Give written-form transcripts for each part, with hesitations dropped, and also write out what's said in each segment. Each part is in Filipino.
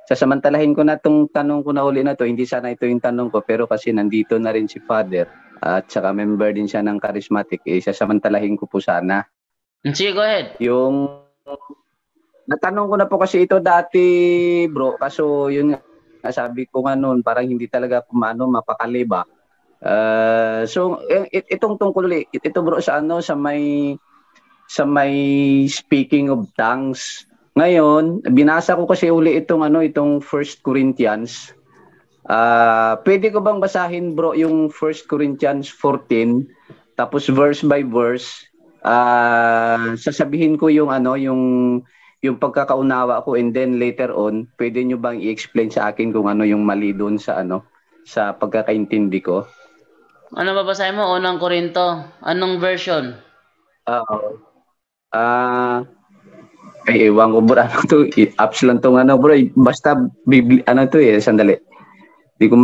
sasamantalahin ko na itong tanong ko na uli na to. Hindi sana ito yung tanong ko, pero kasi nandito na rin si Father at saka member din siya ng Charismatic, sasamantalahin ko po sana. Sige, go ahead. Yung natanong ko na po kasi ito dati, bro, kaso yun nga sabi ko nga noon, parang hindi talaga mapakali ba. So itong tungkol ulit, ito bro sa sa may speaking of tongues. Ngayon, binasa ko kasi uli itong 1 Corinthians. Pwede ko bang basahin bro yung 1 Corinthians 14 tapos verse by verse? Sasabihin ko yung yung pagkakaunawa ko, and then later on, pwede nyo bang i-explain sa akin kung ano yung mali doon sa sa pagkakaintindi ko? Ano babasahin mo? Unang Korinto. Anong version? Ay, ewan ko bro, apps lang tong bro, basta sandali. Hindi ko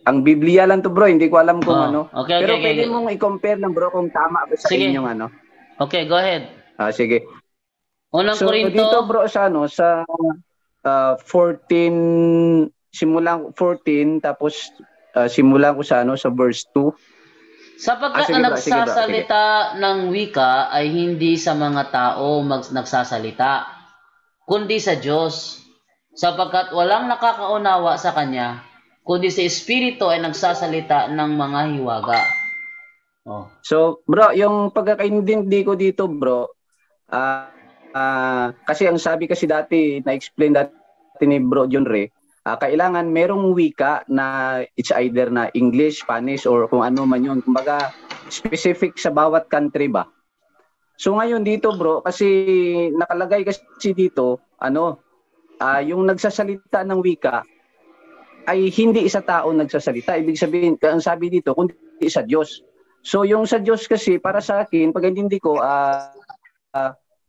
ang Biblia lang to bro, hindi ko alam kung Okay, pero okay, pwede mong i-compare lang bro kung tama ba sa inyong Okay, go ahead. Sige. Unang Korinto. Dito bro sa sa 14, simulang 14 tapos simulan ko sa sa verse 2. Sapagkat ang nagsasalita ng wika ay hindi sa mga tao nagsasalita, kundi sa Diyos. Sapagkat walang nakakaunawa sa Kanya, kundi sa Espiritu ay nagsasalita ng mga hiwaga. So, bro, yung pagkakaintindi ko dito, bro, kasi ang sabi kasi dati, na-explain dati ni Bro John Ray, kailangan merong wika na it's either na English, Spanish, or kung ano man yun. Kumbaga, specific sa bawat country ba. So ngayon dito bro, kasi nakalagay kasi dito, yung nagsasalita ng wika ay hindi isa tao nagsasalita. Ibig sabihin, ang sabi dito, kundi sa Diyos. So yung sa Diyos kasi, para sa akin, pag hindi ko,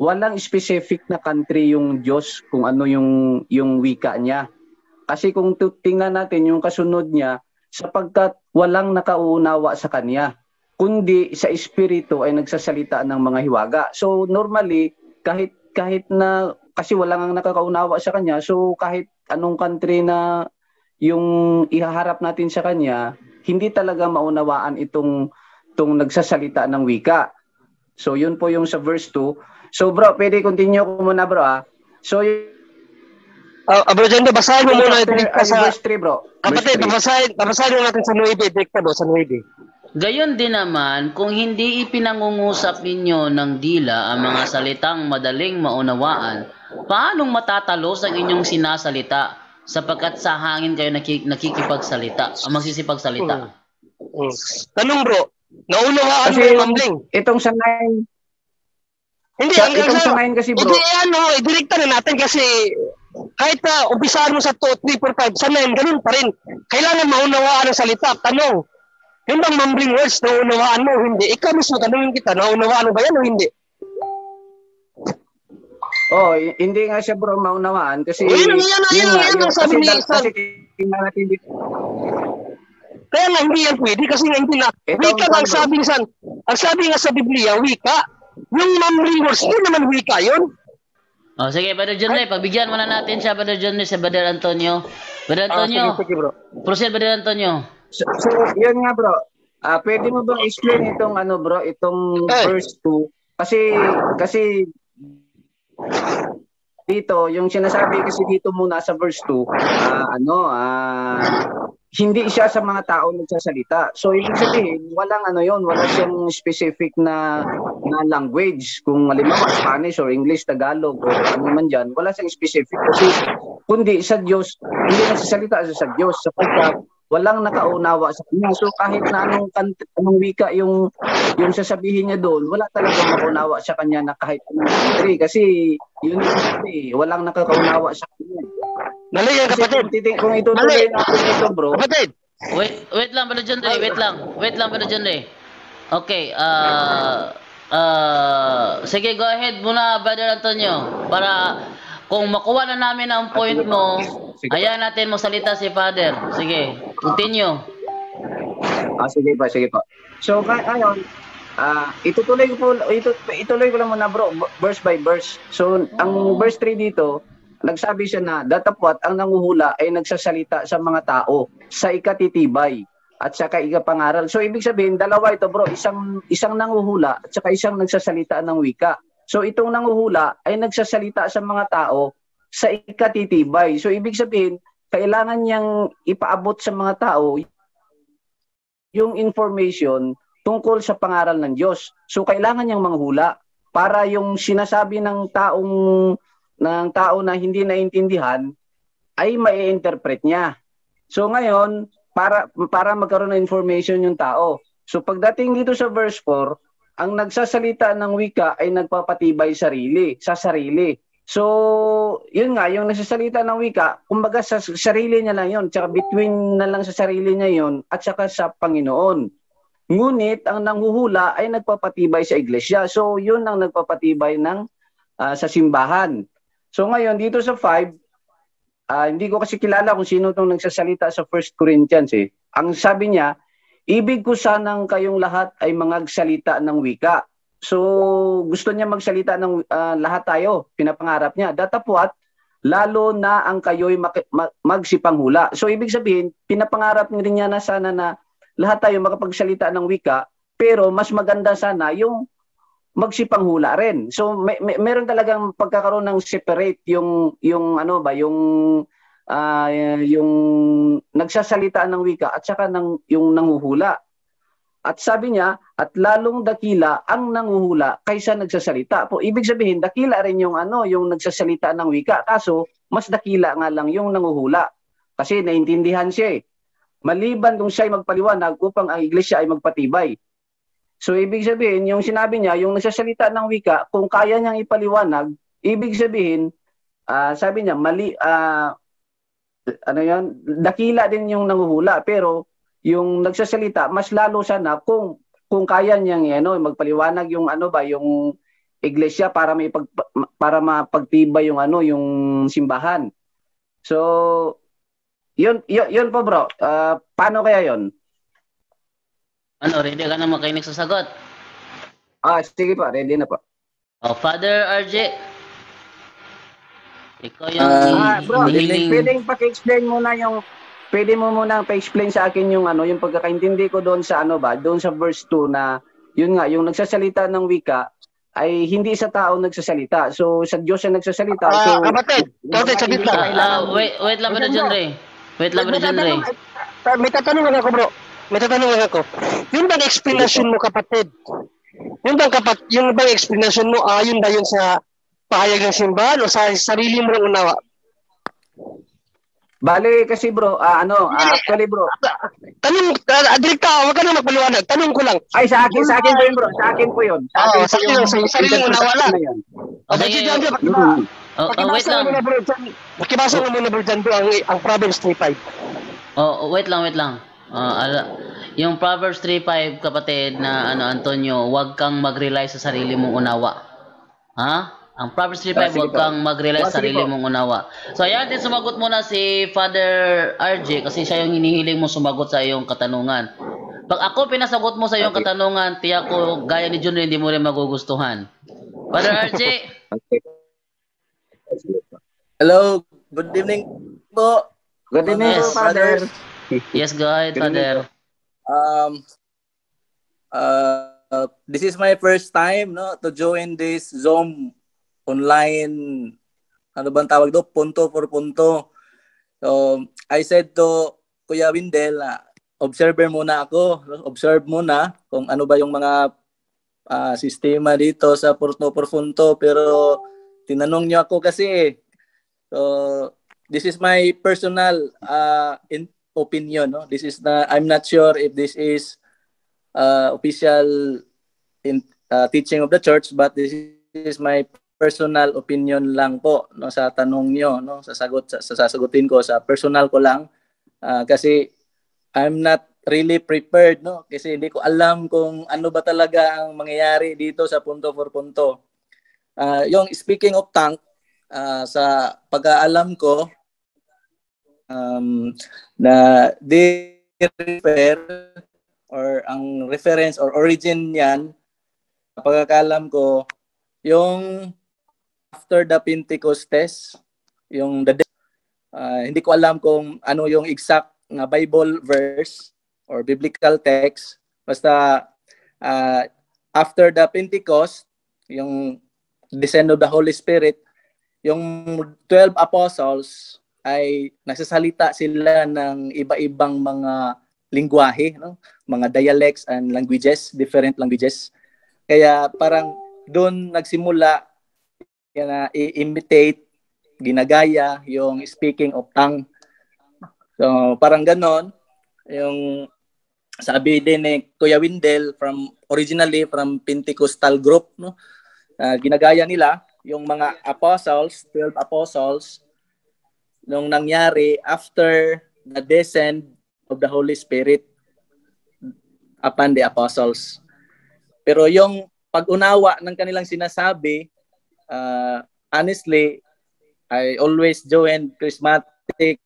walang specific na country yung Diyos kung ano yung wika niya. Kasi kung tingnan natin yung kasunod niya, sapagkat walang nakauunawa sa Kanya, kundi sa Espiritu ay nagsasalita ng mga hiwaga. So normally, kahit na, kasi walang nakakaunawa sa Kanya, so kahit anong country na yung ihaharap natin sa Kanya, hindi talaga maunawaan itong nagsasalita ng wika. So yun po yung sa verse 2. So bro, pwede continue ko muna bro. So Bro John, basahin mo muna sa verse 3 bro. Kapatid, basahin mo natin sa 9, direkta do sa 9. Gayon din naman, kung hindi ipinangungusap ninyo ng dila ang mga salitang madaling maunawaan, paanong matatalos ang inyong sinasalita sapagkat sa hangin kayo nakikipagsalita, magsisipagsalita? Tanong bro, naunawaan mo yung mambling? Itong sa 9, hindi, itong sa 9 kasi bro. Direkta na natin kasi kahit umpisahan mo sa 2, 3, 4, 5, sa 9, ganun pa rin. Kailangan maunawaan ang salita. Tanong, yung bang mumbling words, naunawaan mo o hindi? Ikaw mismo, tanongin kita, naunawaan mo ba yan o hindi? Hindi nga siya bro maunawaan kasi yan sabi ni Isa. Kaya nga hindi yan pwede kasi nga hindi na wika ang sabi nga sa Biblia, wika. Yung mumbling words, hindi naman wika yun. Sige, Brother John Ray, pagbigyan muna natin siya, Brother John Ray, sa Brother Antonio. Brother Antonio, sige, bro. Proceed, Brother Antonio. So yun nga bro, pwede mo bang explain itong bro, itong verse 2? Kasi dito, yung sinasabi kasi dito muna sa verse 2, hindi siya sa mga tao nagsasalita. So ibig sabihin, wala siyang specific na language. Kung halimbawa Spanish or English, Tagalog or ano man diyan, wala siyang specific kasi kundi sa Diyos, hindi nagsasalita siya sa Diyos sapagkat walang nakaunawa sa Kanya. So kahit na anong wika yung sasabihin niya doon, wala talagang makaunawa sa Kanya na kahit anong country kasi yun walang nakakaunawa sa Kanya. Dali yan, kapatid. Kung itutuloy natin ito, bro. Kapatid. Wait lang, Brother John Ray. Wait lang, Brother John Ray. Okay, sige, go ahead muna, Brother Antonio. Para kung makuha na namin ang point mo, hayaan natin magsalita si Father. Sige, continue. Sige po. So, ngayon, ituloy ko lang muna, bro, verse by verse. So, ang verse 3 dito, nagsabi siya na datapwat ang nanguhula ay nagsasalita sa mga tao sa ikatitibay at saka ikapangaral. So ibig sabihin, dalawa ito bro, isang nanguhula at saka isang nagsasalita ng wika. So itong nanguhula ay nagsasalita sa mga tao sa ikatitibay. So ibig sabihin, kailangan niyang ipaabot sa mga tao yung information tungkol sa pangaral ng Diyos. So kailangan niyang manghula para yung sinasabi ng tao na hindi naintindihan ay mai-interpret niya. So ngayon, para magkaroon ng information yung tao. So pagdating dito sa verse 4, ang nagsasalita ng wika ay nagpapatibay sa sarili. So, yun nga, yung nagsasalita ng wika, kumbaga sa sarili niya lang yun, tsaka between na lang sa sarili niya yun, at saka sa Panginoon. Ngunit, ang nanghuhula ay nagpapatibay sa iglesia. So, yun ang nagpapatibay sa simbahan. So, ngayon, dito sa 5, hindi ko kasi kilala kung sino itong nagsasalita sa 1 Corinthians. Ang sabi niya, ibig ko sanang kayong lahat ay mangagsalita ng wika. So, gusto niya magsalita ng lahat tayo, pinapangarap niya. Datapwat, lalo na ang kayo'y magsipanghula. So, ibig sabihin, pinapangarap rin niya na sana na lahat tayo makapagsalita ng wika, pero mas maganda sana yung magsipanghula rin. So, meron talagang pagkakaroon ng separate yung nagsasalita ng wika at saka yung nanguhula. At sabi niya, at lalong dakila ang nanguhula kaysa nagsasalita. Po, ibig sabihin, dakila rin yung nagsasalita ng wika. Kaso, mas dakila nga lang yung nanguhula. Kasi naintindihan siya. Maliban kung siya'y magpaliwanag upang ang iglesia ay magpatibay. So, ibig sabihin, yung sinabi niya, yung nagsasalita ng wika, kung kaya niyang ipaliwanag, ibig sabihin, sabi niya, dakila din yung nanguhula. Pero, yung nagsasalita mas lalo sana kung kaya niyang magpaliwanag yung yung iglesia para mapagtibay yung yung simbahan. So yun po bro. Paano kaya yun? Ready ka na makinig sa sagot? Sige po, ready na po. Father RJ, ikaw yung bro, pwedeng paki-explain muna pwede mo muna pa-explain sa akin yung yung pagkakaintindi ko doon sa doon sa verse 2 na yun nga, yung nagsasalita ng wika ay hindi sa tao nagsasalita. So sa Diyos ang nagsasalita. So kapatid, sabit lang. Wait lang ba John Ray? Wait lang ba John Ray? May tatanong lang ako bro. Yung bang explanation mo kapatid? Yung bang explanation mo yun ba yun sa pahayag ng simbahan o sa sarili mo lang unawa? Bale kasi bro, actually bro. Tanong, direkta, wag ka na magpaliwanag. Tanong ko lang. Ay, sa akin po yun bro. Sa akin po yun. Sa akin sa sarili mo nawala. Wait lang. Makibasa mo muna bro dyan ang Proverbs 3:5. Wait lang. Yung Proverbs 3:5 kapatid na Antonio, wag kang mag-rely sa sarili mong unawa. Ha? Ang Proverbs 3:5, huwag kang mag-rely sa sarili mong unawa. So, ayan din, sumagot muna si Father RJ kasi siya yung hinihiling mo sumagot sa iyong katanungan. Pag ako pinasagot mo sa iyong katanungan, tiyak ko, gaya ni Jun, hindi mo rin magugustuhan. Father RJ? Hello, good evening po. Good evening, Father. Yes, go ahead, Father. This is my first time to join this Zoom online, tawag do, punto por punto. So, I said to Kuya Windel, observer muna ako. Observe muna kung ano ba yung mga sistema dito sa punto por punto. Pero tinanong niyo ako kasi. So, this is my personal opinion. No? I'm not sure if this is official teaching of the church, but this is my personal opinion lang po sa tanong niyo, sasagutin ko sa personal ko lang kasi I'm not really prepared kasi hindi ko alam kung ano ba talaga ang mangyayari dito sa punto for punto. Yung speaking of tongue, sa pag-aalam ko na they refer or ang reference or origin niyan, pagkakalam ko, yung after the Pentecostes, yung hindi ko alam kung ano yung exact na Bible verse or biblical text. Basta after the Pentecost, yung descent of the Holy Spirit, yung 12 apostles ay nagsasalita sila ng iba-ibang mga lingwahe, no? Mga dialects and languages, different languages. Kaya parang doon nagsimula na i-imitate, ginagaya yung speaking of tongue. So parang ganon, yung sabi din ni Kuya Windel originally from Pentecostal group, no? Ginagaya nila yung mga apostles, 12 apostles, nung nangyari after the descent of the Holy Spirit upon the apostles. Pero yung pag-unawa ng kanilang sinasabi, honestly, I always join charismatic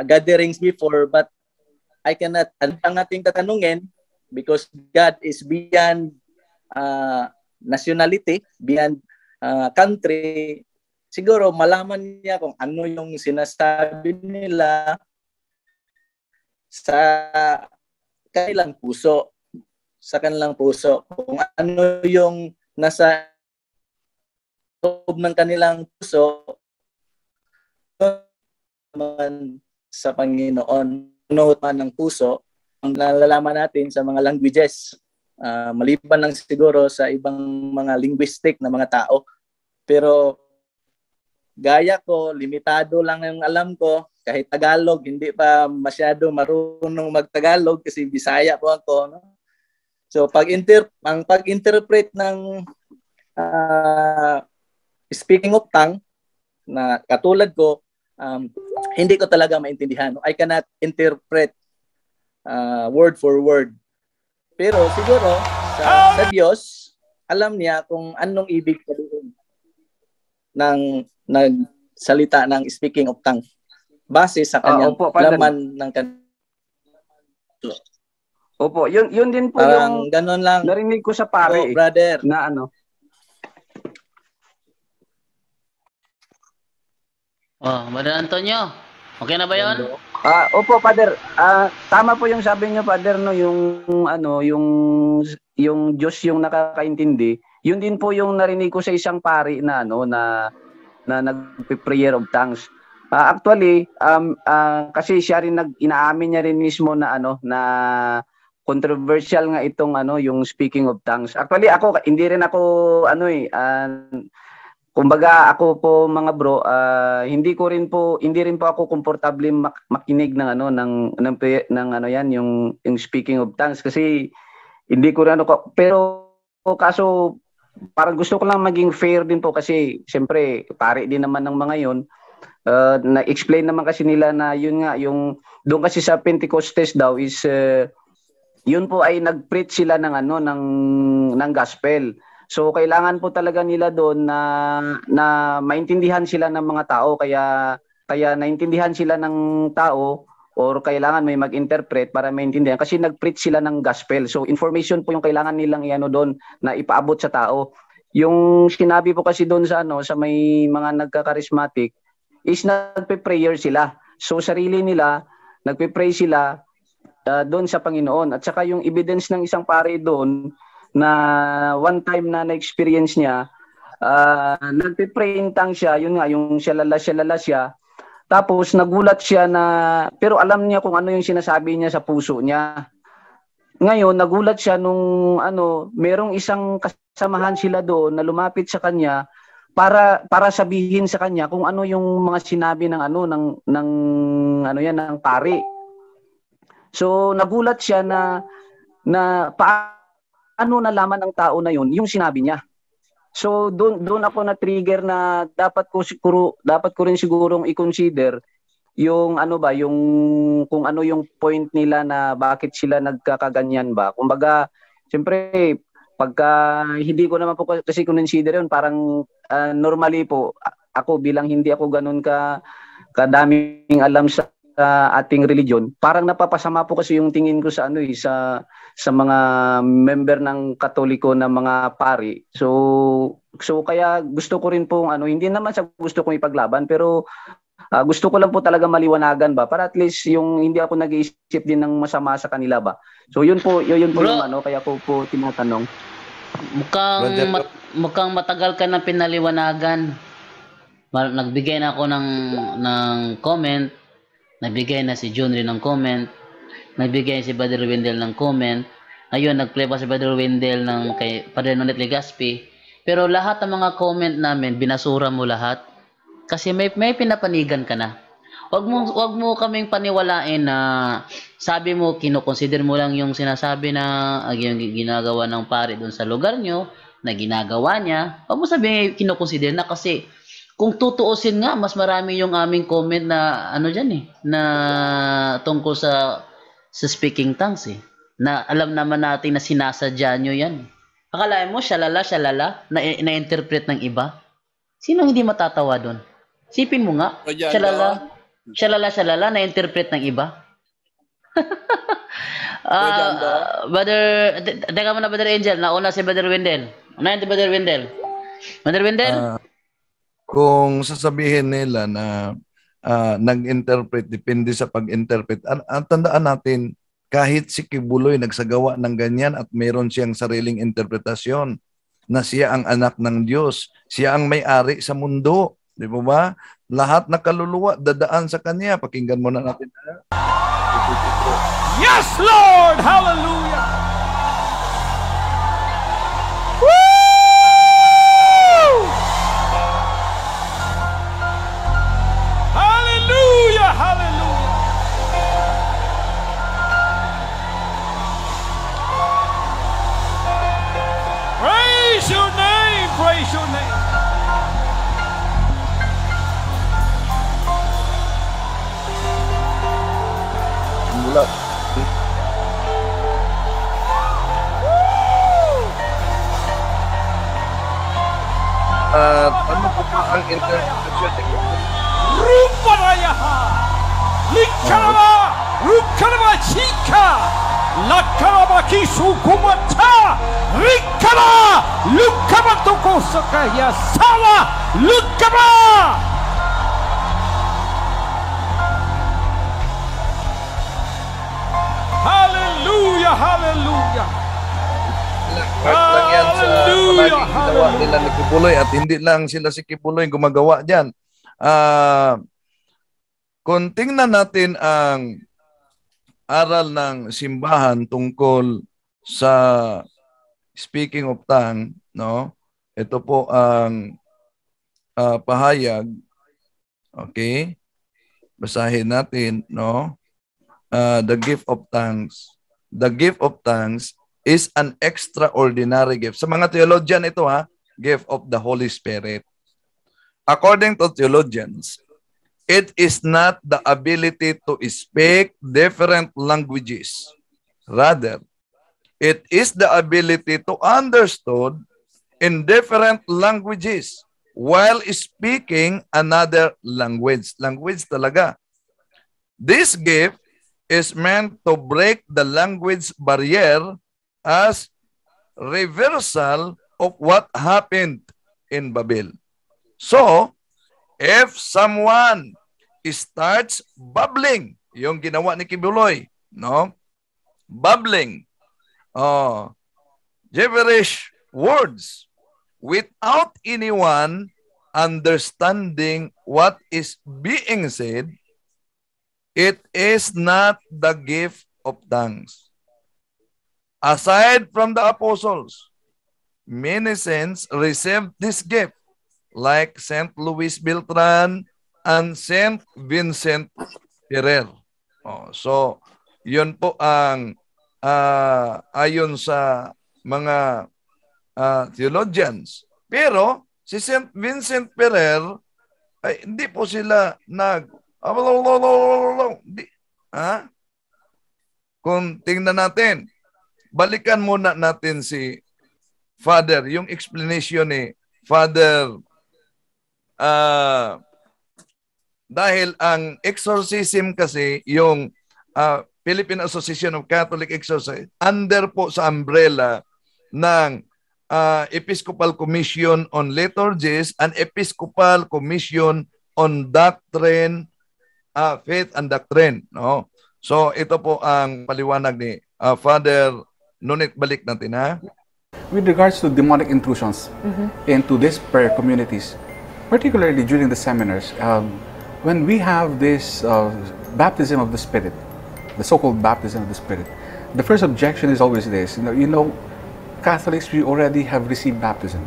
gatherings before, but I cannot, ang ating tatanungin, because God is beyond nationality, beyond country, siguro malaman niya kung ano yung sinasabi nila sa kanilang puso. Kung ano yung nasa loob ng kanilang puso naman sa Panginoon. Ano man ng puso, ang nalalaman natin sa mga languages. Maliban lang siguro sa ibang mga linguistic na mga tao. Pero gaya ko, limitado lang yung alam ko. Kahit Tagalog, hindi pa masyado marunong mag-Tagalog kasi Bisaya po ako. No? So ang pag-interpret ng speaking of tongue, na katulad ko, hindi ko talaga maintindihan. I cannot interpret word for word. Pero siguro sa Diyos, alam niya kung anong ibig sabihin ng nagsalita ng speaking of tongue base sa kanyang laman ng Opo, yun din po yung ganun lang narinig ko sa pare, brother, na ano. Brother Antonio, okay na ba 'yon? Opo, Father. Tama po yung sabi niyo, Father, no, yung Diyos yung nakakaintindi. Yun din po yung narinig ko sa isang pari na nagpe-prayer of tongues. Actually, kasi siya rin inaamin niya rin mismo na na controversial nga itong yung speaking of tongues. Actually, ako hindi rin ako kumbaga ako po mga bro, hindi rin po ako komportable makinig ng yan yung speaking of tongues kasi hindi ko rin pero kaso parang gusto ko lang maging fair din po kasi siyempre pare din naman ng mga yon. Na-explain naman kasi nila na yun nga yung doon kasi sa Pentecostes daw is yun po ay nag-preach sila ng gospel. So kailangan po talaga nila doon na maintindihan sila ng mga tao kaya naintindihan sila ng tao or kailangan may mag-interpret para maintindihan kasi nag-preach sila ng gospel. So information po yung kailangan nilang doon na ipaabot sa tao. Yung sinabi po kasi doon sa sa may mga nagka-charismatic is nagpe-prayer sila. So sarili nila nagpe-pray sila doon sa Panginoon. At saka yung evidence ng isang pare doon na one time na na-experience niya, nagpe-pray in tongues siya, yun nga, yung shalala siya. Tapos nagulat siya pero alam niya kung ano yung sinasabi niya sa puso niya. Ngayon, nagulat siya nung merong isang kasamahan sila doon na lumapit sa kanya para sabihin sa kanya kung ano yung mga sinabi ng pari. So nagulat siya na paano nalaman ng tao na yun yung sinabi niya. So doon ako na-trigger na dapat ko rin sigurong i-consider yung yung kung ano yung point nila na bakit sila nagkakaganyan ba. Kumbaga, siyempre pagka hindi ko naman po kasi consider yun, parang normally po ako bilang hindi ako ganun kadaming alam sa ating religion, parang napapasama po kasi yung tingin ko sa mga member ng Katoliko na mga pari. So kaya gusto ko rin pong hindi naman sa gusto kong ipaglaban, pero gusto ko lang po talaga maliwanagan ba para at least yung hindi ako nag-iisip din ng masama sa kanila ba. So yun po yung kaya ko po tinatanong. Mukhang matagal ka na pinaliwanagan. Nagbigay na ako ng comment, nagbigay na si June rin ng comment, nagbigay si Brother Wendell ng comment. Ayun, nag-play pa si Brother Wendell ng kay Padre Nonet Legaspi. Pero lahat ng mga comment namin, binasura mo lahat. Kasi may pinapanigan ka na. Wag mo kaming paniwalain na sabi mo, kinoconsider mo lang yung sinasabi na yung ginagawa ng pare doon sa lugar nyo, na ginagawa niya. Wag mo sabihin kinoconsider na, kasi kung tutuusin nga, mas marami yung aming comment na na tungkol sa speaking tongues na alam naman natin na sinasadya nyo yan. Akalain mo, shalala, na-interpret ng iba? Sino hindi matatawa doon? Sipin mo nga, shalala, na-interpret ng iba. Teka muna, Brother Angel, nauna si Brother Wendell. Unahin si Brother Wendell. Brother Wendell? Kung sasabihin nila na nag-interpret, depende sa pag-interpret. Tandaan natin, kahit si Kibuloy nagsagawa ng ganyan at mayroon siyang sariling interpretasyon na siya ang anak ng Diyos, siya ang may-ari sa mundo. Di ba? Lahat na kaluluwa dadaan sa kanya. Pakinggan muna natin. Yes, Lord! Hallelujah! Hallelujah! Hallelujah! Praise your name! Praise your name! Mula. Ano po ba ang interpretation? Ruparayaha! Likarama! Rukarama Chika! Lakarama Kisukumata! Rikara! Lukama Tokosakaya! Sawa! Lukama! Hallelujah! Hallelujah! Lang yan sa palaging ginawa nila ni Kibuloy, at hindi lang sila si Kibuloy gumagawa dyan. Kung tingnan natin ang aral ng simbahan tungkol sa speaking of tongue, no? Ito po ang pahayag. Okay? Basahin natin, no? The gift of tongues. The gift of tongues is an extraordinary gift. Sa mga theologian ito gift of the Holy Spirit. According to theologians, it is not the ability to speak different languages. Rather, it is the ability to understand in different languages while speaking another language. Language talaga. This gift is meant to break the language barrier as reversal of what happened in Babel. So, if someone starts babbling, yung ginawa ni Kibuloy, no? Babbling, gibberish words without anyone understanding what is being said, it is not the gift of tongues. Aside from the apostles, many saints received this gift, like Saint Louis Beltran and Saint Vincent Ferrer. So, yun po ang ayon sa mga theologians. Pero, si Saint Vincent Ferrer, ay hindi po sila kung tingnan natin, balikan muna natin si Father, yung explanation ni Father, dahil ang exorcism kasi, yung Philippine Association of Catholic Exorcists, under po sa umbrella ng Episcopal Commission on Liturgies and Episcopal Commission on Doctrine, Faith and Doctrine. No? So ito po ang paliwanag ni Father Nunit. Balik natin ha. With regards to demonic intrusions into these prayer communities, particularly during the seminars, when we have this baptism of the Spirit, the so-called baptism of the Spirit, the first objection is always this: Catholics, we already have received baptism.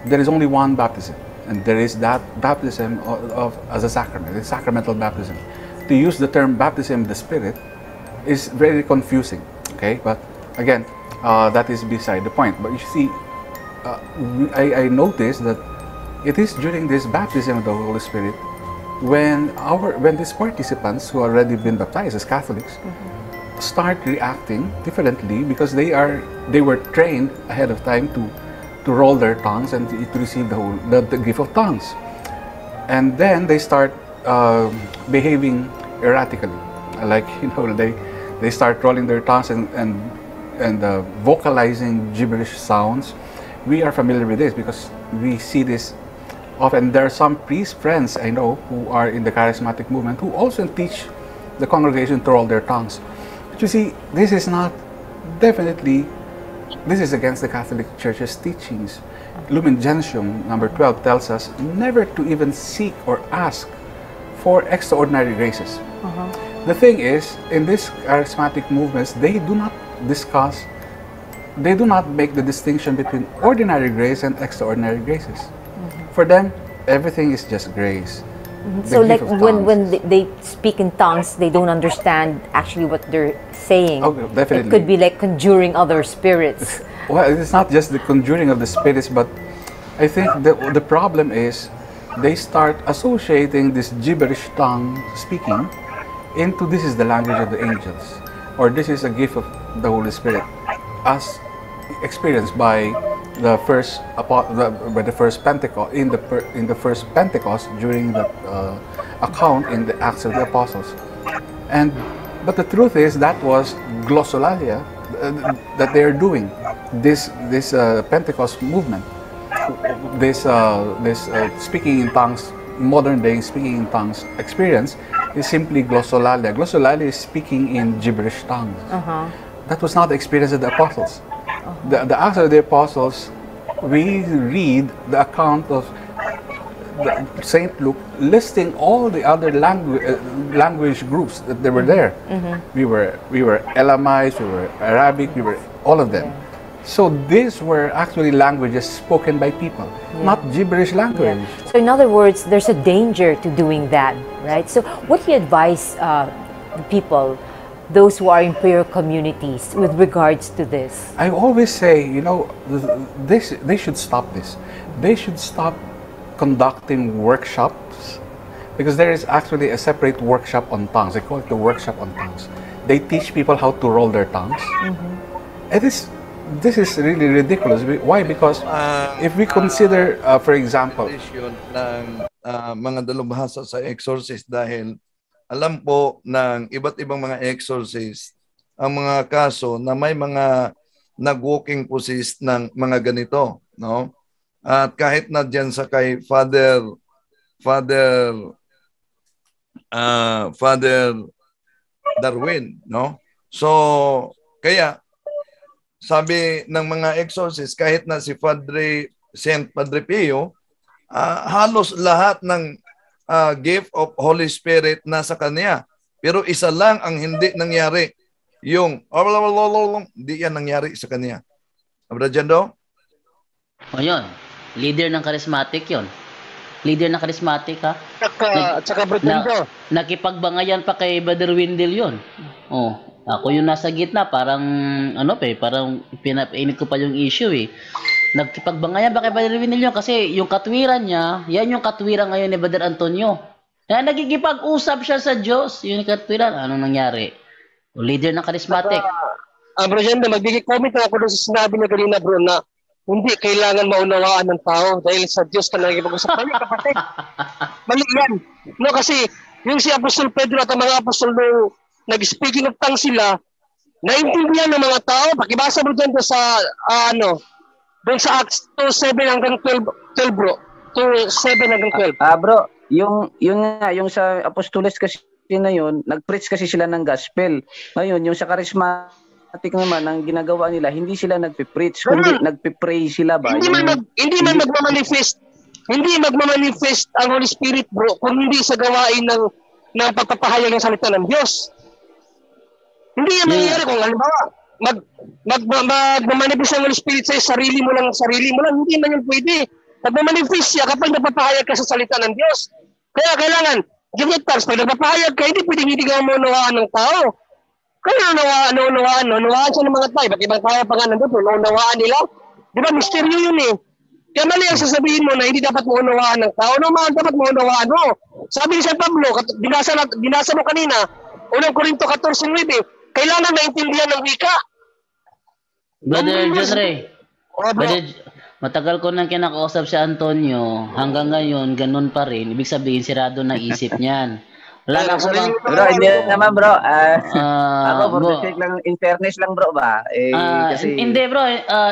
There is only one baptism, and there is that baptism as a sacrament, a sacramental baptism. To use the term baptism of the Spirit is very confusing. Okay, but again, that is beside the point. But you see, I noticed that it is during this baptism of the Holy Spirit when these participants who already been baptized as Catholics start reacting differently, because they were trained ahead of time to roll their tongues and to receive the gift of tongues, and then they start behaving erratically, like they start rolling their tongues and vocalizing gibberish sounds. We are familiar with this because we see this often. There are some priest friends I know who are in the charismatic movement who also teach the congregation to roll their tongues. But you see, this is against the Catholic Church's teachings. Lumen Gentium number 12 tells us never to even seek or ask for extraordinary graces. The thing is, in these charismatic movements, they do not make the distinction between ordinary grace and extraordinary graces. For them, everything is just grace. So like when they speak in tongues, they don't understand actually what they're saying. Oh, definitely. It could be like conjuring other spirits. Well, it's not just the conjuring of the spirits, but I think the problem is they start associating this gibberish tongue speaking into this is the language of the angels, or this is a gift of the Holy Spirit, as experienced by the first Pentecost in the first Pentecost during the account in the Acts of the Apostles. But the truth is that was glossolalia that they are doing. This Pentecost movement, this speaking in tongues, modern day speaking in tongues experience is simply glossolalia. Glossolalia is speaking in gibberish tongues. That was not the experience of the apostles. The Acts of the Apostles, we read the account of Saint Luke listing all the other language groups that they were there. We were Elamites, we were Arabic, we were all of them. So these were actually languages spoken by people, not gibberish language. So in other words, there's a danger to doing that, right? So what do you advise the people, those who are in prayer communities, with regards to this? I always say, they should stop this. They should stop conducting workshops, because there is actually a separate workshop on tongues. They call it the workshop on tongues. They teach people how to roll their tongues. This is really ridiculous. Why? Because if we consider, for example, ng mga dalubhasa sa exorcist, dahil alam po ng iba't ibang mga exorcist ang mga kaso na may mga nag-walking possessed ng mga ganito, no? At kahit na diyan sa kay Father Darwin, no? So kaya sabi ng mga exorcist, kahit na si Saint Padre Pio, halos lahat ng gift of Holy Spirit nasa kanya. Pero isa lang ang hindi nangyari. Yung hindi yan nangyari sa kanya. Abra Jando? O yun, leader ng charismatic yun. Leader ng charismatic, ha? At saka Brother, nakipagbangayan pa kay Brother Windel yun. Ako yung nasa gitna, parang parang pinapainit ko pa yung issue eh. Nagkipagbangayan ba kay Brother Windel yun? Kasi yung katwiran niya, yan yung katwiran ngayon ni Brother Antonio. Kaya nagkikipag-usap siya sa Diyos, yung katwiran. Anong nangyari? O leader ng charismatic. Bro Jendo, magbigay comment na ako doon sa sinabi niya kanina, bro, na hindi kailangan maunawaan ng tao dahil sa Diyos ka nagkipag-usap. Kaya kapatid, mali yan. No, kasi yung si Apostol Pedro at ang mga apostol nag-speaking of tongues sila, naintindihan ng mga tao. Pakibasa mo dyan sa, doon sa Acts 2:7 hanggang 12 bro. 2:7 hanggang 12. Bro, yung nga, yung sa Apostoles kasi na yun, nag-preach kasi sila ng gospel. Ngayon, yung sa charismatic naman, ang ginagawa nila, hindi sila nagpe-preach, kundi nagpe-pray sila ba? Hindi man magmamanifest. Hindi magmamanifest ang Holy Spirit, bro, kung hindi sa gawain ng pagpapahayag ng salita ng Diyos. Hindi yan mangyayari kung halimbawa, magmamanifest ang Holy Spirit sa sarili mo lang, hindi man yun pwede. Magmamanifest siya kapag nagpapahayag ka sa salita ng Diyos. Kaya kailangan, give it thanks, pag nagpapahayag ka, hindi pwedeng hindi ka maunawaan ng tao. Kaya naunawaan siya ng mga tao. Ba't ibang tao pa nga nandun, naunawaan nila? Di ba, misteryo yun eh. Kaya mali ang sasabihin mo na hindi dapat maunawaan ng tao. Naman dapat maunawaan mo. Sabi ni San Pablo, binasa mo kanina, unang Korinto 14:9, kailangan maintindihan ng wika. Brother John Ray, matagal ko nang kinakausap si Antonio, hanggang ngayon, ganun pa rin. Ibig sabihin, sirado na isip niyan. Wala na ako bang... Bro, hindi naman bro. Ako, for the sake lang, in fairness lang bro ba? Kasi... Hindi bro,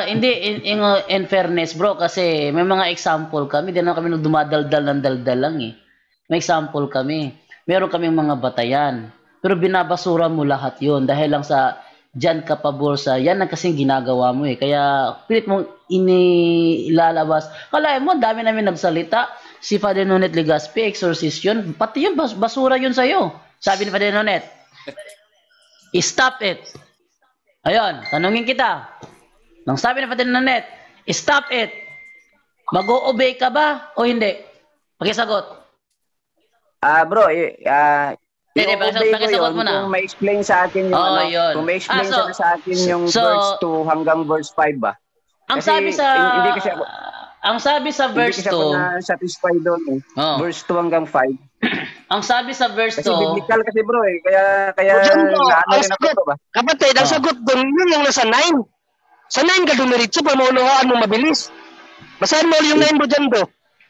hindi in fairness bro, kasi may mga example kami. Di na kami dumadaldal ng daldal lang eh. May example kami. Meron kaming mga batayan. Pero binabasura mo lahat yun dahil lang sa dyan ka pabor sa yan ang kasing ginagawa mo eh. Kaya pilit mong inilalabas. Kalahin mo, dami namin nagsalita. Si Father Nonet Legaspi, exorcist yun. Pati yun, basura yun sa'yo. Sabi ni Father Nonet, stop it. Ayun, tanungin kita. Nang sabi ni Father Nonet, stop it. Mag-o-obey ka ba o hindi? Pakisagot. Bro, pakisagot mo na. Kung may-explain sa akin yung kung may-explain sa akin yung verse 2 hanggang verse 5 ba? Ang sabi sa hindi kasi ang sabi sa verse 2, hindi kasi satisfied doon eh. Verse 2 hanggang 5. Ang sabi sa verse 2, kasi biblical kasi bro eh. Kaya kapatid, ang sagot doon yun yung nasa 9. Sa 9 ka dumiritso para maunawaan mo mabilis. Basahin mo yung 9 bro dyan do.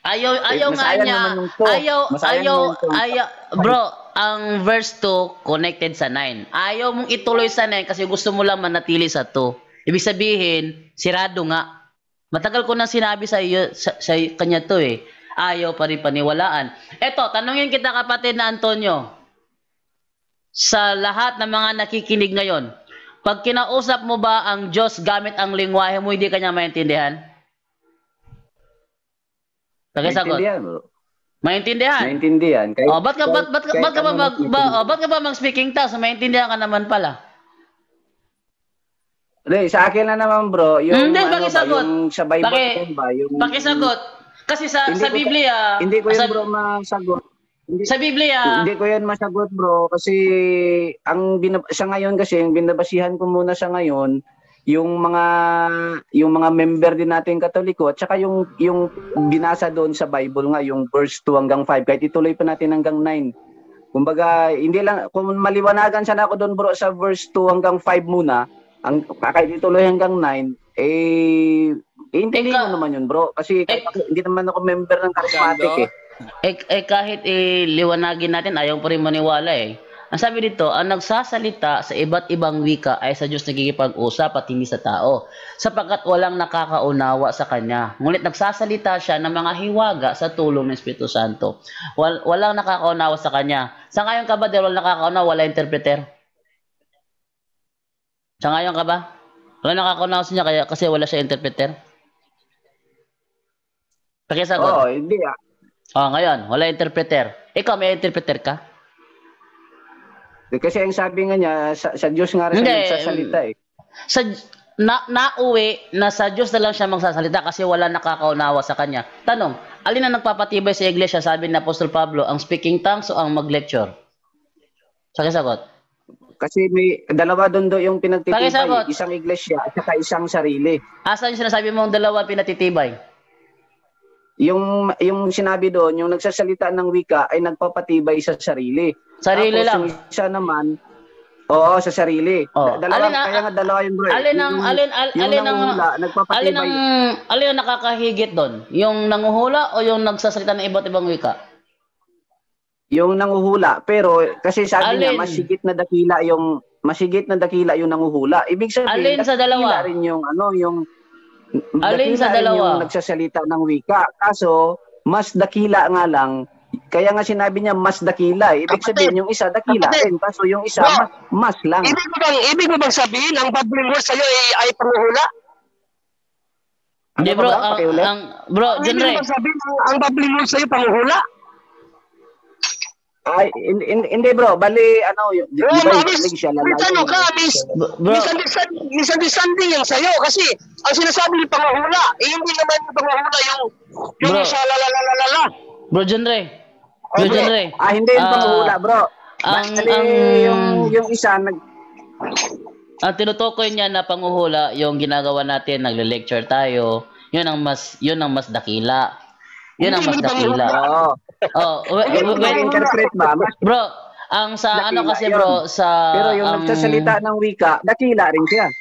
Ayaw nga niya. Ayaw, bro, ang verse 2 connected sa 9. Ayaw mong ituloy sa 9 kasi gusto mo lang manatili sa 2. Ibig sabihin, sirado nga. Matagal ko nang sinabi sa iyo, sa kanya to eh. Ayaw pa rin paniwalaan. Eto, tanungin kita kapatid na Antonio. Sa lahat ng mga nakikinig ngayon, pag kinausap mo ba ang Diyos gamit ang lingwahe mo, hindi kanya maintindihan? Pakisagot. Maintindihan bro. Maintindihan? Maintindihan. Ba't ka ba mag-speaking tongues? Maintindihan ka naman pala. Hindi, sa akin na naman bro, yung pakisagot. Yung sa Bible ba, yung pakisagot. Kasi sa Biblia, hindi ko yun bro masagot. Sa Biblia, hindi ko yan masagot bro kasi sa ngayon kasi yung binabasihan ko muna sa ngayon yung mga member din natin Katoliko at saka yung binasa doon sa Bible nga yung verse 2 hanggang 5 kahit ituloy pa natin hanggang 9. Kumbaga, hindi lang kung maliwanagan sana ako doon bro sa verse 2 hanggang 5 muna. Ang kahit ituloy hanggang 9 hindi mo naman yun bro kasi hindi naman ako member ng charismatic kahit liwanagin natin ayaw pa rin maniwala eh. Ang sabi dito, ang nagsasalita sa iba't ibang wika ay sa Diyos nagkikipag-usap at hindi sa tao sapagkat walang nakakaunawa sa kanya. Ngunit nagsasalita siya ng mga hiwaga sa tulong ng Espiritu Santo. Walang nakakaunawa sa kanya. Sa ngayon ka ba dahil walang nakakaunawa, wala interpreter? Sa ngayon ka ba? Wala nakakaunawa sa niya kasi wala siya interpreter? Pakisagot. Oo, hindi ngayon, wala interpreter. Ikaw, may interpreter ka? Kasi ang sabi nga niya, sa Diyos nga rin siya magsasalita eh. Nauwi na sa Diyos na lang siya magsasalita kasi wala nakakaunawa sa kanya. Tanong, alin ang nagpapatibay sa iglesia? Sabi ni Apostol Pablo, ang speaking tongues o ang mag-lecture? Sagot. Kasi may dalawa doon yung pinagtitibay. Isang iglesia at saka isang sarili. Asan yung sinasabi mong dalawa pinatitibay? Yung sinabi doon, yung nagsasalita ng wika ay nagpapatibay sa sarili. Sarili tapos lang. Yung isa naman, sa sarili. Kaya nga dalawa yung bro. Alin ang nakakahigit doon? Yung nanguhula o yung nagsasalita ng iba't ibang wika? Yung nanguhula, pero kasi sabi niya Alin? masigit na dakila yung nanguhula. Ibig sabihin, Alin sa dalawa? dakila rin yung yung Alin sa dakila rin dalawa? yung nagsasalita ng wika. Kaso mas dakila nga lang. Kaya nga sinabi niya mas dakila. Ibig sabihin yung isa dakila rin, kaso yung isa mas lang. Ibig mo bang sabihin ang babbling words sa'yo ay panguhula? Hindi bro, bro, Ibig genre. mo bang sabihin ang babbling words sa'yo panguhula? Ay, hindi bro, bali di ba yung siya lalayo. Ka, Bro, misunderstanding yan sa'yo kasi ang sinasabi ni panguhula, hindi naman yung panguhula yung Bro. siya lalalala. bro, genre. Bro, genre. Hindi yung panguhula, bro. Bali, yung isa ang tinutukoy niya na panguhula, yung ginagawa natin, nagle-lecture tayo, yun ang mas dakila. Yun ang mas dakila. interpret ba? Bro, ang sa Dakila kasi yun. bro, sa Pero yung nagsasalita ng wika, dakila rin siya.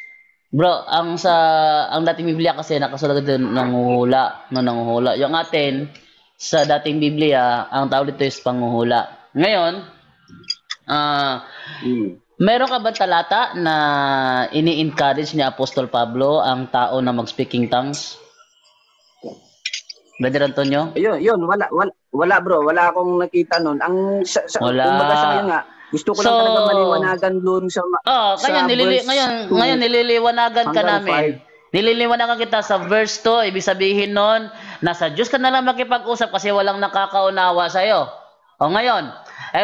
bro, ang dating Biblia kasi nakasulat doon nanguhula. Yung atin sa dating Biblia, ang tawag dito is panguhula. Ngayon, meron ka ba talata na ini-encourage ni Apostol Pablo ang tao na mag-speaking tongues? Brother Antonio? Yun, wala bro, wala akong nakita nun. Kumbaga sa ngayon nga, gusto ko lang talaga maliwanagan doon sa ngayon nililiwanagan ka namin. 5. Nililiwanagan kita sa verse 2, ibig sabihin nun, nasa Diyos ka na lang makipag-usap kasi walang nakakaunawa sa'yo. O ngayon,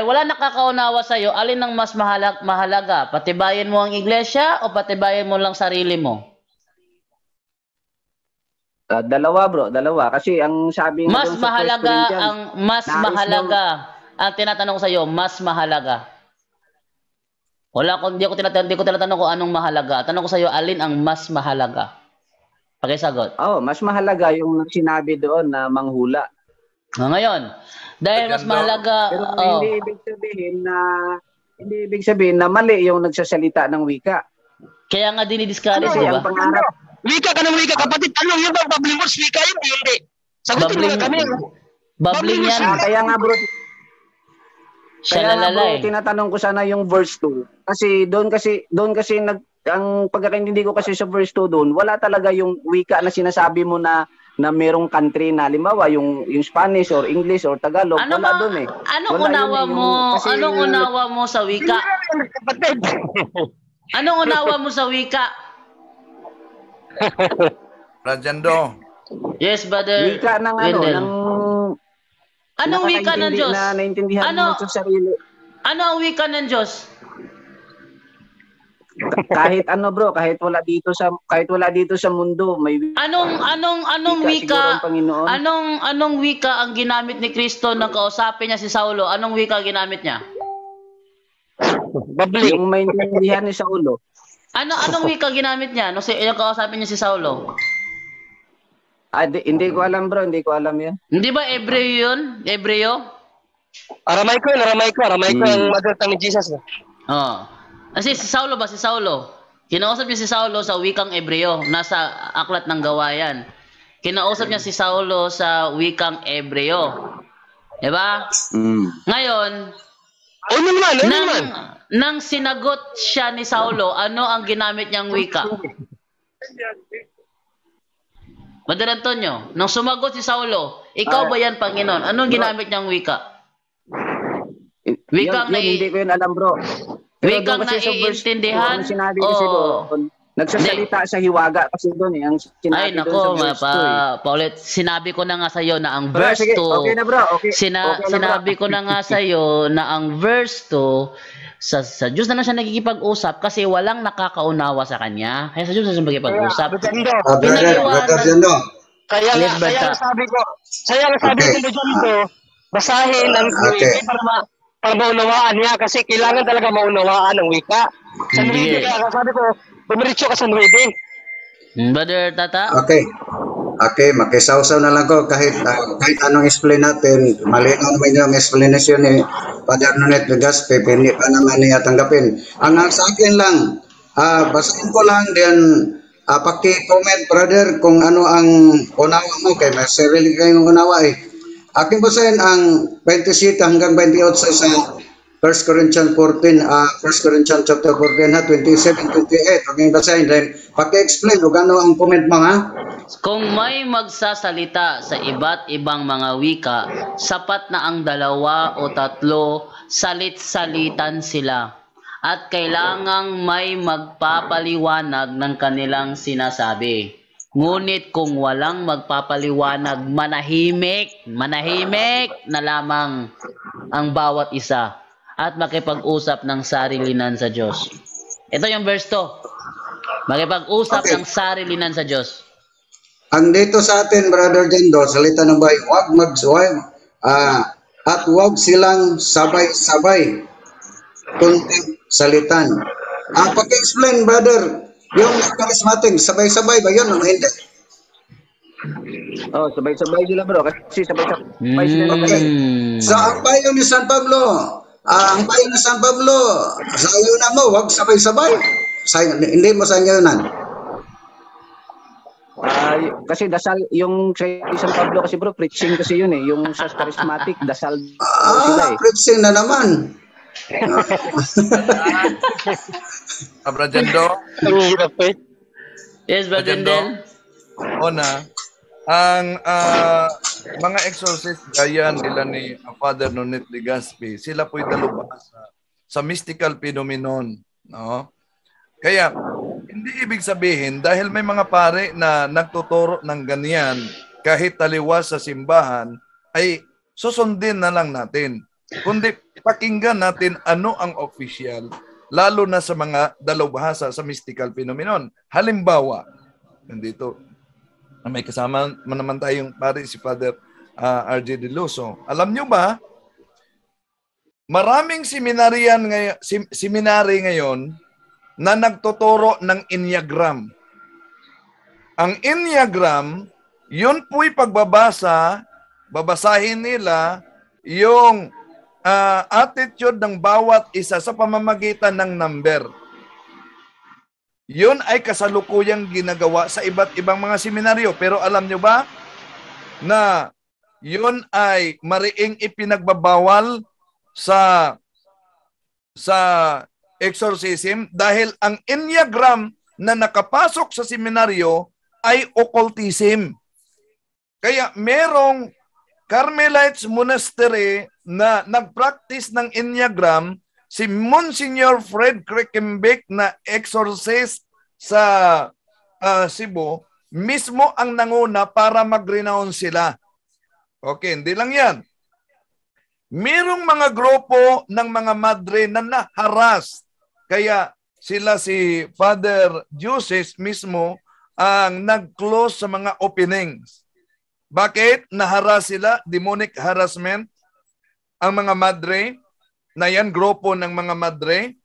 wala nakakaunawa sa'yo, alin ang mas mahalaga? Patibayin mo ang iglesia o patibayin mo lang sarili mo? Dalawa bro, dalawa. Kasi ang sabi nga Mas doon sa mahalaga 1 Corinthians, ang tinatanong ko sa iyo, mas mahalaga. Hindi ko tinatanong kung anong mahalaga. Tanong ko sa iyo, alin ang mas mahalaga? Pakisagot. mas mahalaga yung sinabi doon na manghula. Ngayon, dahil mas mahalaga, Pero hindi ibig sabihin na mali yung nagsasalita ng wika. kaya nga dinidiscourage, Kasi di ang ba? pangarap, Wika ka ng wika, kapatid. Tanong yun bang babbling words? Wika yun, hindi. Sagutin mo na kami. Babbling yan. kaya nga bro, Siya lalala eh. tinatanong ko sana yung verse 2. Kasi doon kasi ang pagkakaintindi ko kasi sa verse 2 doon, wala talaga yung wika na sinasabi mo na merong country na halimbawa yung Spanish or English or Tagalog, wala doon eh. Anong unawa mo sa wika? Anong unawa mo sa wika? Rajando, Yes, brother. Wika ng Wendell. Anong wika ng Diyos? Na naintindihan mo sa sarili. Ano ang wika ng Diyos? Kahit bro, kahit wala dito sa mundo, may Anong wika? Anong wika ang ginamit ni Kristo nang kausapin niya si Saulo? Anong wika ginamit niya? yung maintindihan ni Saulo. Anong wika ginamit niya nung kausapin niya si Saulo? Hindi ko alam bro, hindi ko alam yan. Hindi ba Hebreo yun? Hebreo? Aramaico ang mother tongue ni Jesus. Kasi si Saulo. Kinausap niya si Saulo sa wikang Hebreo. Nasa aklat ng Gawayan. Kinausap niya si Saulo sa wikang Hebreo. Diba? Ngayon, nang sinagot siya ni Saulo, ano ang ginamit niyang wika? Brother Antonio, nang sumagot si Saulo, ikaw ba yan, Panginoon? Anong ginamit niyang wika? Wikang hindi ko yun alam bro. Wikang naiintindihan? Sinabi kasi doon, nagsasalita sa hiwaga kasi doon eh. Ang sinabi doon sa verse 2 Paulit, sinabi ko na nga sa iyo na ang verse 2. Okay na bro, okay. Sinabi ko na nga sa iyo na ang verse 2 sa Diyos na lang siya nagkikipag-usap kasi walang nakakaunawa sa kanya. Kaya sa Diyos na siya magkikipag-usap. Kaya nga sabi ko basahin ang wika para maunawaan niya kasi kailangan talaga maunawaan ang wika. Sa nuwede, kaya sabi ko, bumiritso ka sa nuwede. Brother Tata? Okay, makisawsaw na lang ko kahit anong explain natin, malinaw naman yung explanation ni Father Nonet Legaspi, hindi pa naman niya tanggapin. Ang sa akin lang, basahin ko lang din, paki-comment brother kung ano ang unawa mo, kay may sarili kayong unawa eh. Akin basahin ang 27 hanggang 28 sa 1 Corinthians 14, 1 Corinthians chapter 14, 27, 28. Aking basahin din. Paki-explain kung ano ang comment mo, ha? Kung may magsasalita sa iba't ibang mga wika, sapat na ang 2 o 3, salit-salitan sila. At kailangang may magpapaliwanag ng kanilang sinasabi. Ngunit kung walang magpapaliwanag, manahimik na lamang ang bawat isa at makipag-usap ng sarilinan sa Diyos. Ito yung verse 2. Makipag-usap ng sarilinan sa Diyos. Ang dito sa atin, Brother Jendo, salita ng bahay, huwag magsuway, at huwag silang sabay-sabay kunting salitan. Pag-explain, brother, yung charismatic, sabay-sabay ba yun o hindi? Oh, sabay-sabay sila bro. Kasi sabay-sabay sila. So, ang payo ni San Pablo, sa ayunan mo, huwag sabay-sabay. Hindi mo sa ayunan. Kasi dasal, yung sa San Pablo kasi bro, preaching kasi yun eh. Yung sa charismatic, dasal sila eh. Preaching na naman. Brother Jendo? Yes, Brother Jendo. Una, ang mga exorcist gaya nila ni Father Nonet Legazpi, sila po'y dalubhasa sa mystical phenomenon, no? Kaya hindi ibig sabihin dahil may mga pare na nagtuturo ng ganyan kahit taliwas sa simbahan ay susundin na lang natin. Kundi pakinggan natin ano ang official, lalo na sa mga dalubhasa sa mystical phenomenon. Halimbawa, nandito, may kasama naman tayong pare si Father RJ De Luso. Alam nyo ba, maraming seminary ngayon na nagtuturo ng Enneagram. Ang Enneagram, yun po'y babasahin nila yung attitude ng bawat isa sa pamamagitan ng number. Yun ay kasalukuyang ginagawa sa iba't ibang mga seminaryo. Pero alam nyo ba na yun ay mariing ipinagbabawal sa exorcism dahil ang Enneagram na nakapasok sa seminaryo ay occultism. Kaya merong Carmelites Monastery na nag-practice ng Enneagram, si Monsignor Fred Kreckenbeck na exorcist sa Cebu, mismo ang nanguna para mag-renounce sila. Okay, hindi lang yan. Merong mga grupo ng mga madre na naharas. Kaya sila si Father Joses mismo ang nag-close sa mga openings. Bakit? Naharas sila, demonic harassment, ang mga madre, na yan, grupo ng mga madre.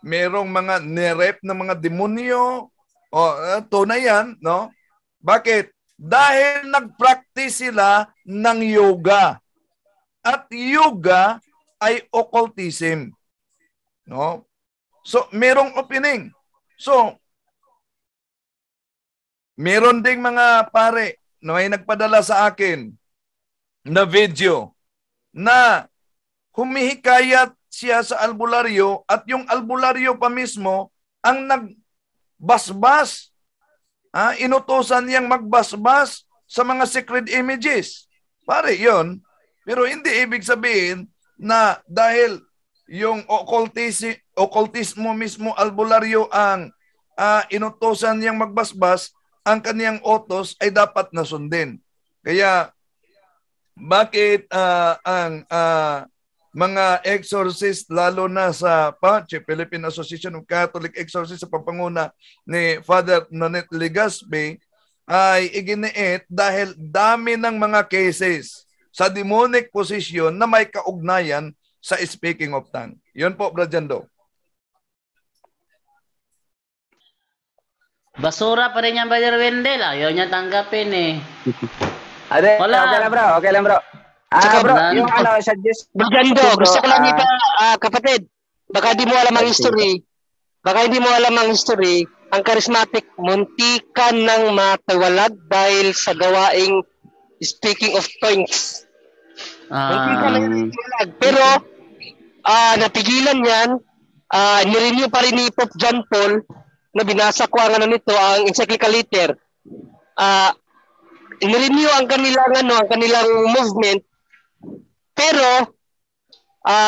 Merong mga nirep na mga demonyo, tunay yan, no? Bakit? Dahil nag-practice sila ng yoga. At yoga ay occultism. No? So, merong opening. So, meron ding mga pare na may nagpadala sa akin na video na humihikayat siya sa albularyo at yung albularyo pa mismo ang nagbasbas. Inutosan niyang magbasbas sa mga sacred images. Pare, yon. Pero hindi ibig sabihin na dahil yung occultismo mismo albularyo ang inutosan niyang magbasbas, ang kaniyang utos ay dapat nasundin. Kaya bakit ang mga exorcist, lalo na sa PACE, Philippine Association of Catholic Exorcists, sa pangunguna ni Father Nonet Legazpi, ay iginiit dahil dami ng mga cases sa demonic possession na may kaugnayan sa speaking of tongue. Yun po, Brother Jando. Basura pa rin yan, Brother Wendell. Ayaw niya tanggapin eh. Okay lang bro. Bro, yung suggest. Brother Jando, gusto ko lang kapatid, baka di mo alam ang history. Ang charismatic, muntikan ng matawalag dahil sa gawaing speaking of tongues. Pero napigilan yan, nirenew pa rin ni Pope John Paul na binasa ko ang ang encyclical letter. Nirenew ang kanilang movement, pero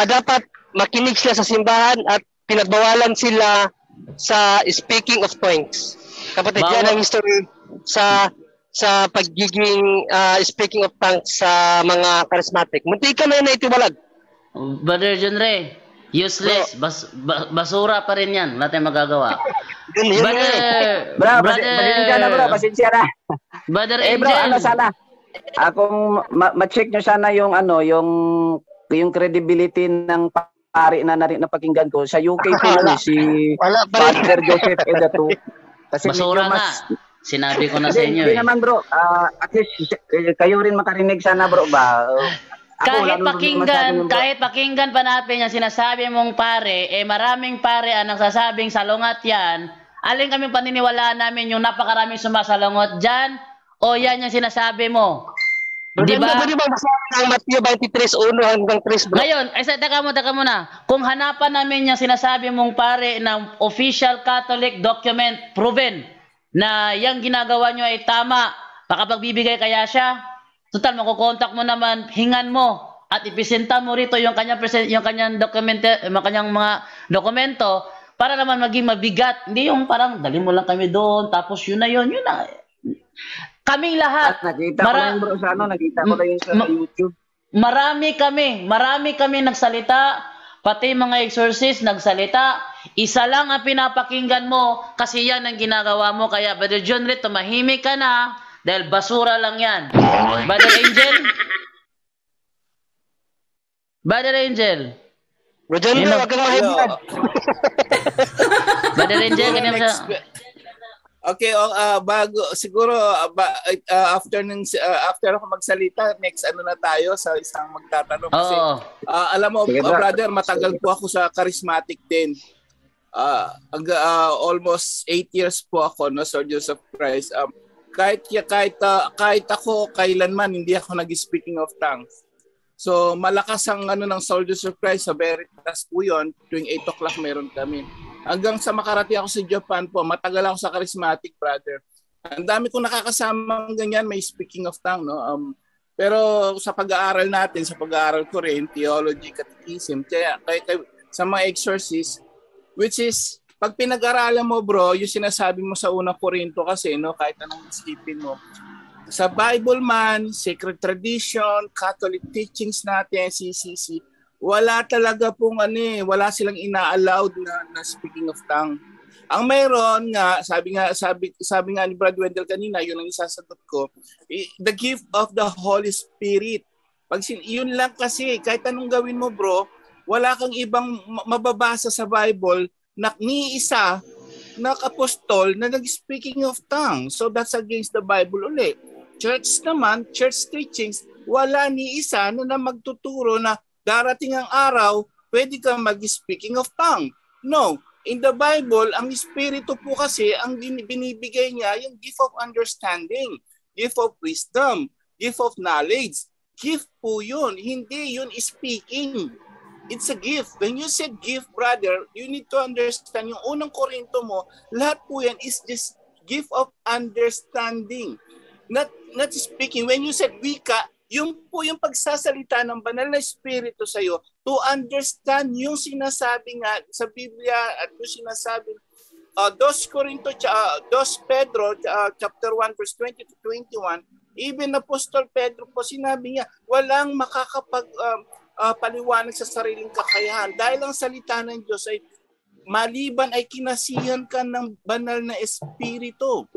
dapat makinig sila sa simbahan at pinagbawalan sila sa speaking of tongues. Kapatid, yan ang history sa pagiging speaking of tongues sa mga charismatic. Munti ka na itiwalag. Brother John Ray, useless. Basura pa rin yan. Wala tayong magagawa. Pasensya na. Brother Angel. Bro, sana? Akong ma-check nyo sana yung credibility ng pari na napakinggan ko. Sa UK po yun, si Father Joseph Edatu. Kasi basura nga. Sinabi ko na sa inyo Hindi naman bro, at least kayo rin makarinig sana bro ba? Kahit pakinggan pa natin yung sinasabi mong pare, maraming pare ang nagsasabing salungat yan. Alin kaming paniniwalaan namin yung napakaraming sumasalungot dyan o yan yung sinasabi mo? Di ba? Pwede ba masabi ng Matthew 23:1 hanggang 3 bro? Ngayon, teka mo na. Kung hanapan namin yung sinasabi mong pare ng official Catholic document proven na yung ginagawa nyo ay tama, makapagbibigay kaya siya? Total, makukontak mo naman, hingan mo, at ipresenta mo rito yung kanyang mga dokumento para naman maging mabigat. Hindi yung parang, dali mo lang kami doon, tapos yun na. Kaming lahat. Nakita ko lang bro sa nakita ko lang sa YouTube. Marami kami nagsalita, pati mga exorcist nagsalita. Isa lang ang pinapakinggan mo kasi yan ang ginagawa mo. Kaya Brother John Ray, tumahimik ka na dahil basura lang yan. Brother Angel? Brother Angel? Brother Angel, wag kang mahimik. Brother Angel, ganyan sa... Okay, bago siguro after ako magsalita, next na tayo sa isang magtatanong kasi alam mo brother, matagal po ako sa charismatic din. Almost 8 years po ako no Soldiers of Christ. Kahit ako kailanman hindi ako nag-speaking of tongues. So malakas ang ng Soldiers of Christ sa Veritas po 'yon, tuwing 8 o'clock meron kami. Hanggang sa makarating ako sa Japan po, matagal ako sa charismatic brother. Ang dami kong nakakasamang ganyan, may speaking of tongue, no? Pero sa pag-aaral natin, sa pag-aaral ko rin, theology, catechism, kaya sa mga exorcist, which is, pag pinag-aralan mo bro, yung sinasabi mo sa unang Korinto kasi, no, kahit anong isipin mo, sa Bible man, sacred tradition, Catholic teachings natin, CCC, wala talaga pong wala silang ina-allowed na speaking of tongue. Ang mayroon nga, sabi nga ni Brad Wendell kanina, yun ang isasagot ko, the gift of the Holy Spirit. Yun lang kasi, kahit anong gawin mo bro, wala kang ibang mababasa sa Bible na ni isa na apostol na nag-speaking of tongue. So that's against the Bible ulit. Church naman, church teachings, wala ni isa na magtuturo na darating ang araw, pwede kang mag-speaking of tongue. No. In the Bible, ang Espiritu po kasi, ang binibigay niya, yung gift of understanding, gift of wisdom, gift of knowledge. Gift po yun. Hindi yun speaking. It's a gift. When you said gift, brother, you need to understand, yung unang Korinto mo, lahat po yan is just gift of understanding. Not speaking. When you said wika, yung po yung pagsasalita ng banal na espiritu sa iyo to understand yung sinasabi nga sa Biblia at yung sinasabi 2 Pedro chapter 1 verse 20 to 21, even Apostol Pedro po sinabi niya walang paliwanag sa sariling kakayahan dahil ang salita ng Diyos ay maliban ay kinasihan ka ng banal na espiritu.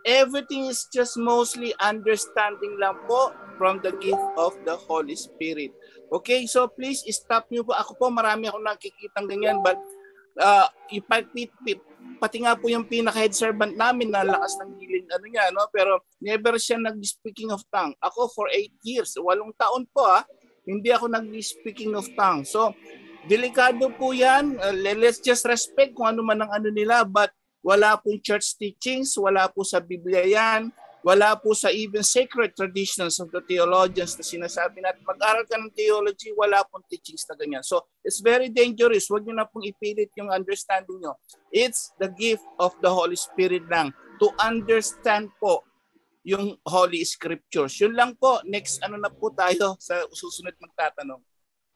Everything is just mostly understanding lang po from the gift of the Holy Spirit. Okay, so please stop nyo po. Ako po marami akong nakikitang ganyan, but pati nga po yung pinaka-head servant namin na lakas ng giling no? Pero never siya nag-speaking of tongue. Ako for 8 years, 8 taon po hindi ako nag-speaking of tongue. So delikado po yan. Let's just respect kung ano man ang nila, but wala pong church teachings, wala po sa Biblia yan. Wala po sa even sacred traditions of the theologians na sinasabi natin, mag-aral ka ng theology, wala pong teachings na ganyan. So, it's very dangerous. Huwag nyo na pong ipilit yung understanding nyo. It's the gift of the Holy Spirit lang to understand po yung Holy Scriptures. Yun lang po. Next, ano na po tayo sa susunod magtatanong.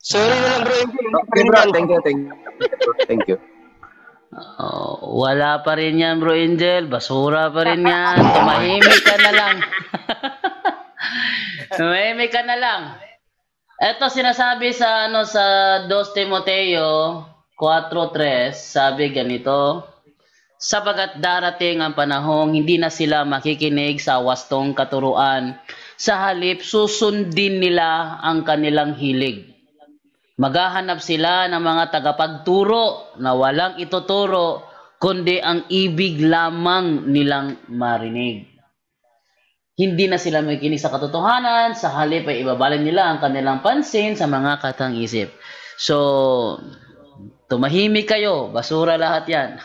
Sorry na lang, bro. Okay, bro. Thank you. Wala pa rin yan, Bro Angel. Basura pa rin yan. Tumahimik ka na lang. Tumahimik ka na lang. Ito sinasabi sa sa 2 Timoteo 4:3, sabi ganito, sapagkat darating ang panahong hindi na sila makikinig sa wastong katuruan, sa halip susundin nila ang kanilang hilig. Maghahanap sila ng mga tagapagturo na walang ituturo, kundi ang ibig lamang nilang marinig. Hindi na sila makikinig sa katotohanan, sa halip ay ibabalin nila ang kanilang pansin sa mga katang-isip. So, tumahimik kayo, basura lahat yan.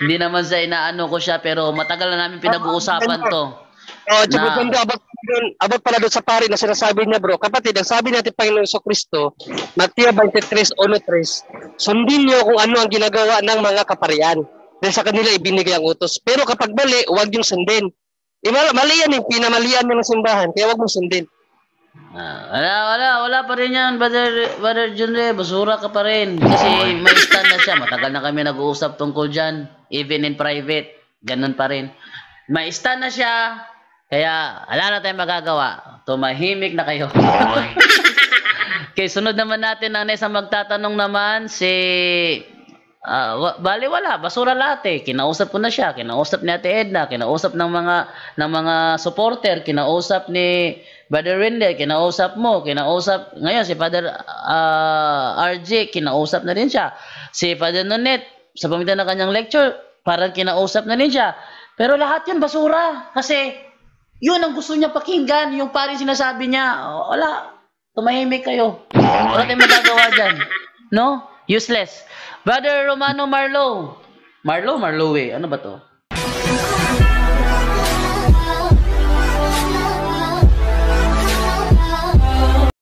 Hindi naman sa inaano ko siya, pero matagal na namin pinag-uusapan to. Abot pala doon sa pari na sinasabi niya, bro. Kapatid, ang sabi natin Panginoon Kristo, Mateo 23:1-3, sundin niyo kung ano ang ginagawa ng mga kaparian. Dahil sa kanila ibinigay ang utos. Pero kapag mali, huwag yung sundin. Mali yan, pinamalian ng simbahan. Kaya huwag mong sundin. Wala pa rin yan, Brother Junre. Basura ka pa rin. Kasi may stand na siya. Matagal na kami nag-uusap tungkol dyan. Even in private. Ganun pa rin. May stand na siya. Kaya, wala na tayong magagawa. Tumahimik na kayo. Okay, sunod naman natin ang isang magtatanong naman si... bali wala, basura lahat eh. Kinausap ko na siya, kinausap ni Ate Edna, kinausap ng mga supporter, kinausap ni Brother Wendell, kinausap mo, kinausap ngayon si Father RJ, kinausap na rin siya. Si Father Nonet, sa pamitan ng kanyang lecture, parang kinausap na rin siya. Pero lahat yun basura. Kasi yun ang gusto niya pakinggan, yung parang sinasabi niya, wala, tumahimik kayo. Wala tayong magagawa dyan. No? Useless. Brother Romano Marlo. Marlo eh. Ano ba to?